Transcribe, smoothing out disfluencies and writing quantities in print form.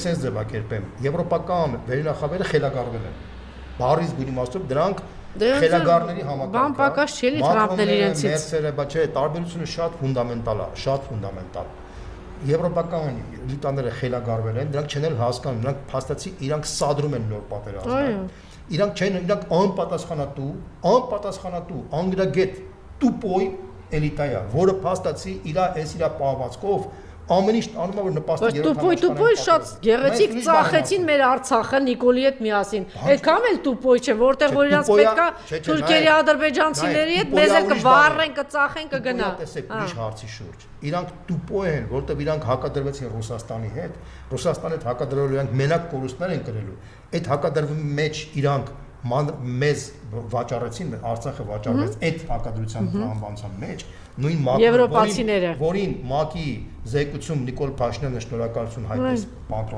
սենց ձևակերպեմ, եվրոպական վերնախավերը խելագարվել են։ Բարից բունի մասով դրանք խելագարների համակարգ։ Բան պակաս չէ՞ Թրամփն իրենցից։ Մերցերը, բայց չէ, տարբերությունը շատ ֆունդամենտալ է, շատ ֆունդամենտալ։ Եվրոպական լիտաները խելագարվել են, դրանք չեն էլ հասկանում, դրանք փաստացի իրանք սադրում են նոր պատերազմներ։ Իրանք չեն, իրանք անպատասխանատու, անգրագետ, տուպոյ էլիտա է, որը փաստացի իր պահվածքով ամեն ինչ անում է, որ նպաստի Տուպոյ շատ գեղեցիկ ծախեցին մեր Արցախը Նիկոլի հետ միասին։ Այդքան էլ տուպոյ չէ, որտեղ որ իրանց պետքա թուրքերի ադրբեջանցիների հետ մեզ էլ կվառեն, կծախեն, կգնա։ Տեսեք, ուրիշ հարցի շուրջ։ Իրանք տուպոյ են, որտեղ իրանք հակադրվեցին Ռուսաստանի հետ, Ռուսաստանի հետ հակադրելու իրանք մենակ կորուստներ են կրելու։ Այդ հակադրվի մեջ իրանք մեզ վաճառեցին, Արցախը վաճառվեց այդ հակադրության տրամաբանության մեջ, նույն եվրոպացիները, որին ՄԱԿ-ի զեկուցում Նիկոլ Փաշինյանը շնորհակալություն հայտնեց պատրոն